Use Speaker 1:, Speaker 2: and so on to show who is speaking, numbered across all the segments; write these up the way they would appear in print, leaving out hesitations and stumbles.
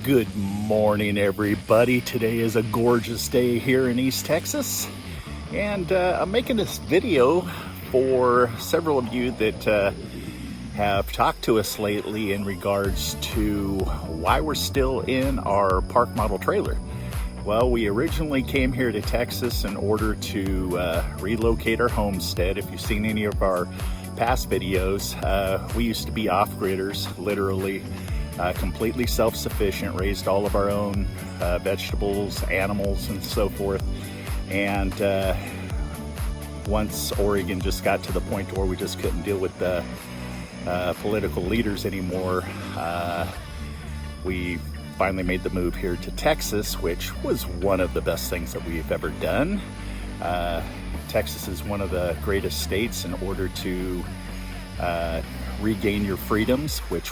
Speaker 1: Good morning, everybody. Today is a gorgeous day here in East Texas, and I'm making this video for several of you that have talked to us lately in regards to why we're still in our park model trailer. Well, we originally came here to Texas in order to relocate our homestead. If you've seen any of our past videos, we used to be off-gridders, literally. Completely self-sufficient, raised all of our own vegetables, animals, and so forth. And once Oregon just got to the point where we just couldn't deal with the political leaders anymore, we finally made the move here to Texas, which was one of the best things that we've ever done. Texas is one of the greatest states in order to regain your freedoms, which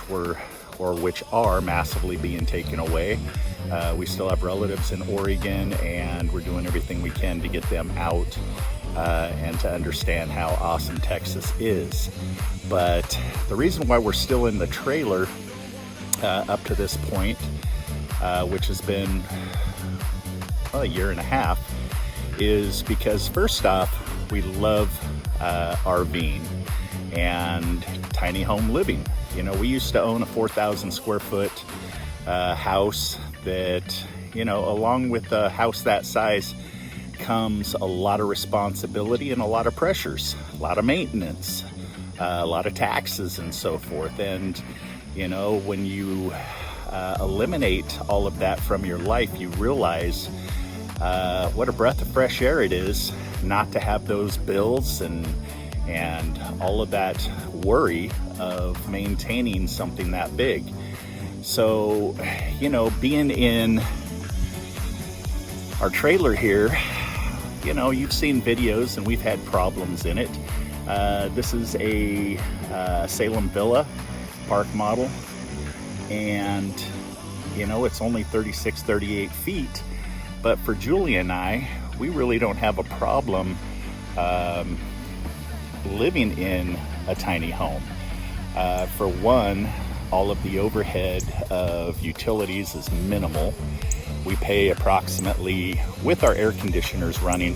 Speaker 1: are massively being taken away. We still have relatives in Oregon, and we're doing everything we can to get them out and to understand how awesome Texas is. But the reason why we're still in the trailer up to this point, which has been a year and a half, is because first off, we love RVing and tiny home living. You know, we used to own a 4,000 square foot house that, you know, along with a house that size comes a lot of responsibility and a lot of pressures, a lot of maintenance, a lot of taxes and so forth. And, you know, when you eliminate all of that from your life, you realize what a breath of fresh air it is not to have those bills and all of that worry of maintaining something that big. So, you know, being in our trailer here, you know, you've seen videos and we've had problems in it. This is a Salem Villa park model, and, you know, it's only 36, 38 feet. But for Julie and I, we really don't have a problem living in a tiny home. For one, all of the overhead of utilities is minimal. We pay approximately, with our air conditioners running,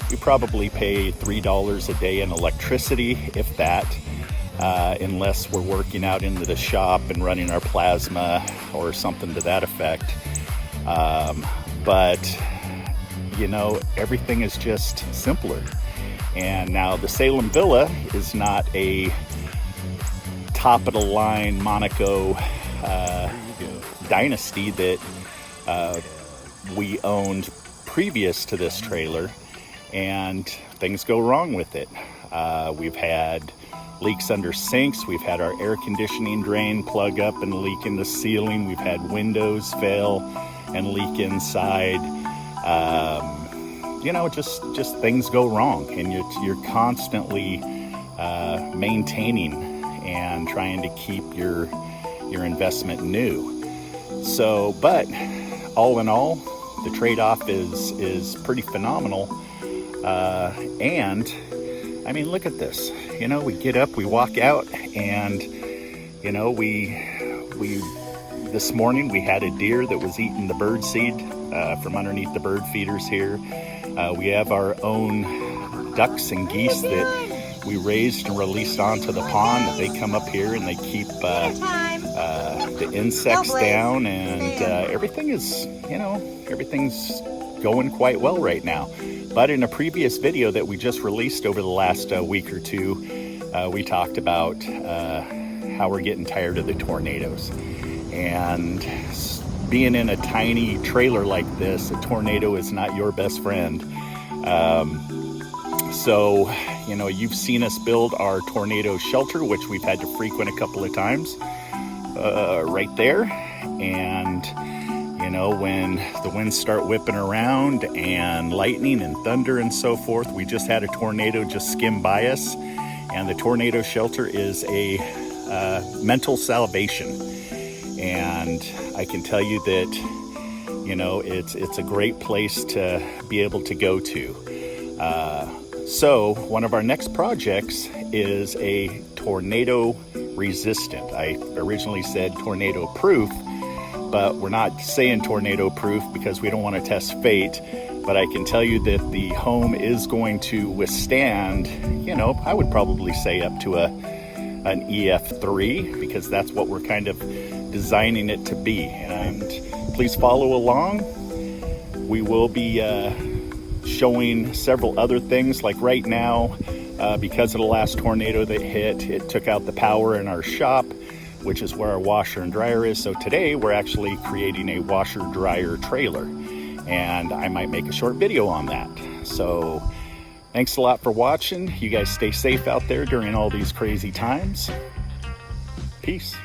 Speaker 1: we probably pay $3 a day in electricity, if that, unless we're working out into the shop and running our plasma or something to that effect. But, you know, everything is just simpler. And now the Salem Villa is not a top of the line Monaco dynasty that we owned previous to this trailer, and things go wrong with it. We've had leaks under sinks. We've had our air conditioning drain plug up and leak in the ceiling. We've had windows fail and leak inside. You know, just things go wrong, and you're constantly maintaining and trying to keep your investment new. So, but all in all, the trade-off is pretty phenomenal. And I mean, look at this. You know, we get up, we walk out, and you know, we this morning we had a deer that was eating the bird seed from underneath the bird feeders here. We have our own ducks and geese that we raised and released onto the pond. They come up here and they keep the insects down, and everything's going quite well right now. But in a previous video that we just released over the last week or two, we talked about how we're getting tired of the tornadoes. And being in a tiny trailer like this, a tornado is not your best friend. So, you know, you've seen us build our tornado shelter, which we've had to frequent a couple of times, right there. And, you know, when the winds start whipping around and lightning and thunder and so forth, we just had a tornado just skim by us. And the tornado shelter is a mental salvation. And I can tell you that, you know, it's a great place to be able to go to. So one of our next projects is a tornado resistant. I originally said tornado proof, but we're not saying tornado proof because we don't want to test fate. But I can tell you that the home is going to withstand, you know, I would probably say up to an EF3, because that's what we're kind of designing it to be. And please follow along. We will be showing several other things. Like right now, because of the last tornado that hit, it took out the power in our shop, which is where our washer and dryer is. So today we're actually creating a washer dryer trailer, and I might make a short video on that. So thanks a lot for watching. You guys stay safe out there during all these crazy times. Peace.